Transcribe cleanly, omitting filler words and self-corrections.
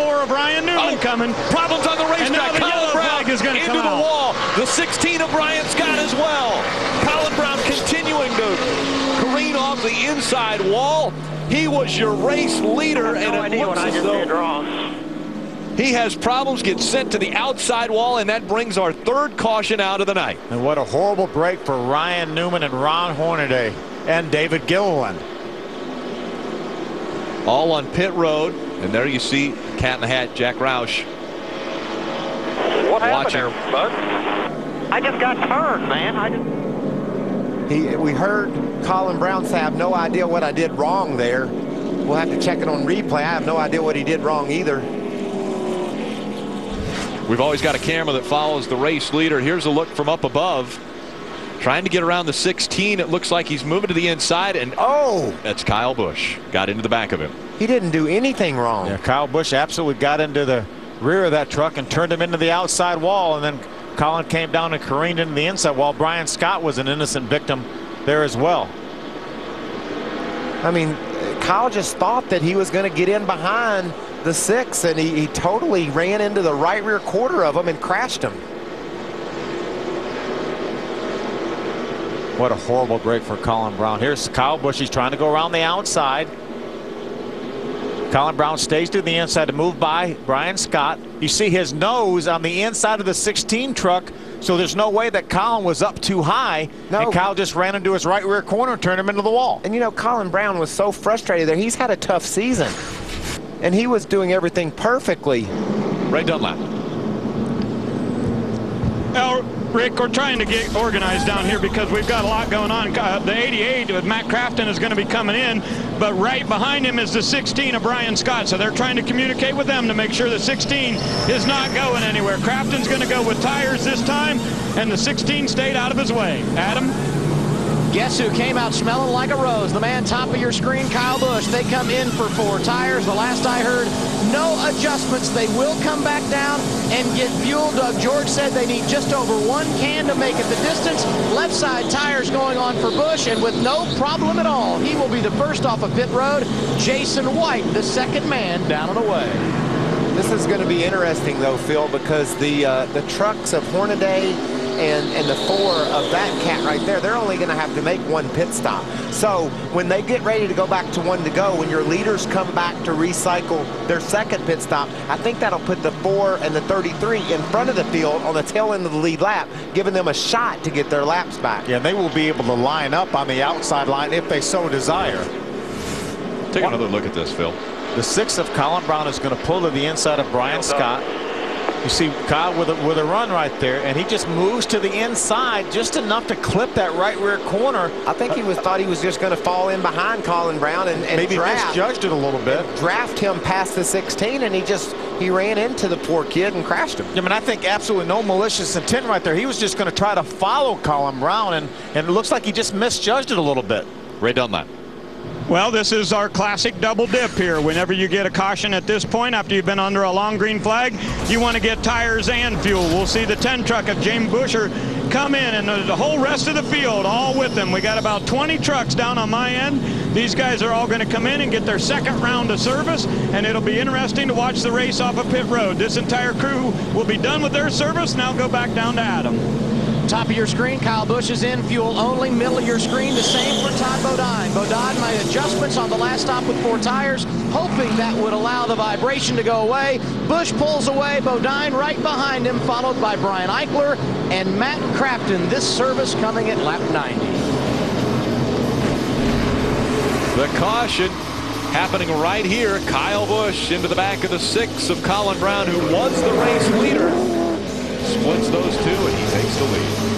4 of Ryan Newman coming. Problems on the racetrack. Colin Braun is going to into come the out. wall. The 16 of Brian Scott as well. Colin Braun continuing to careen off the inside wall. He was your race leader, and it looks as though he has problems, gets sent to the outside wall, and that brings our 3rd caution out of the night. And what a horrible break for Ryan Newman and Ron Hornaday and David Gilliland. All on pit road, and there you see Cat in the Hat, Jack Roush. What happened there, Bud? I just got turned, man. We heard Colin Braun say, I have no idea what I did wrong there. We'll have to check it on replay. I have no idea what he did wrong either. We've always got a camera that follows the race leader. Here's a look from up above. Trying to get around the 16. It looks like he's moving to the inside, and that's Kyle Busch. Got into the back of him. He didn't do anything wrong. Yeah, Kyle Busch absolutely got into the rear of that truck and turned him into the outside wall, and then Colin came down and careened into the inside wall. Brian Scott was an innocent victim there as well. I mean, Kyle just thought that he was going to get in behind the 6, and he totally ran into the right rear quarter of him and crashed him. What a horrible break for Colin Braun. Here's Kyle Busch. He's trying to go around the outside. Colin Braun stays to the inside to move by Brian Scott. You see his nose on the inside of the 16 truck, so there's no way that Colin was up too high. No. And Kyle just ran into his right rear corner and turned him into the wall. And you know, Colin Braun was so frustrated there. He's had a tough season, and he was doing everything perfectly. Ray Dunlap. Well, Rick, we're trying to get organized down here because we've got a lot going on. The 88 with Matt Crafton is going to be coming in, but right behind him is the 16 of Brian Scott. So they're trying to communicate with them to make sure the 16 is not going anywhere. Crafton's going to go with tires this time, and the 16 stayed out of his way. Adam? Guess who came out smelling like a rose? The man top of your screen, Kyle Busch. They come in for 4 tires. The last I heard, no adjustments. They will come back down and get fuel. Doug George said they need just over 1 can to make it the distance. Left side tires going on for Busch, and with no problem at all, he will be the first off of pit road. Jason White, the 2nd man down and away. This is going to be interesting, though, Phil, because the trucks of Hornaday and the 4 of that cat right there, they're only going to have to make 1 pit stop. So when they get ready to go back to 1 to go, when your leaders come back to recycle their 2nd pit stop, I think that'll put the 4 and the 33 in front of the field on the tail end of the lead lap, giving them a shot to get their laps back. Yeah, they will be able to line up on the outside line if they so desire. Take another look at this, Phil. The 6 of Colin Braun is going to pull to the inside of Brian Scott. You see Kyle with a run right there, and he just moves to the inside just enough to clip that right rear corner. I think he thought he was just going to fall in behind Colin Braun and maybe misjudged it a little bit. Draft him past the 16, and he ran into the poor kid and crashed him. I mean, I think absolutely no malicious intent right there. He was just going to try to follow Colin Braun, and it looks like he just misjudged it a little bit. Ray Dunlap. Well, this is our classic double dip here. Whenever you get a caution at this point, after you've been under a long green flag, you want to get tires and fuel. We'll see the 10 truck of James Buscher come in, and the whole rest of the field all with them. We got about 20 trucks down on my end. These guys are all going to come in and get their 2nd round of service, and it'll be interesting to watch the race off of pit road. This entire crew will be done with their service. Now go back down to Adam. Top of your screen, Kyle Busch is in, fuel only. Middle of your screen, the same for Todd Bodine. Bodine made adjustments on the last stop with 4 tires, hoping that would allow the vibration to go away. Busch pulls away, Bodine right behind him, followed by Brian Eichler and Matt Crafton. This service coming at lap 90. The caution happening right here. Kyle Busch into the back of the 6 of Colin Braun, who was the race leader. Splits those 2, and he takes the lead.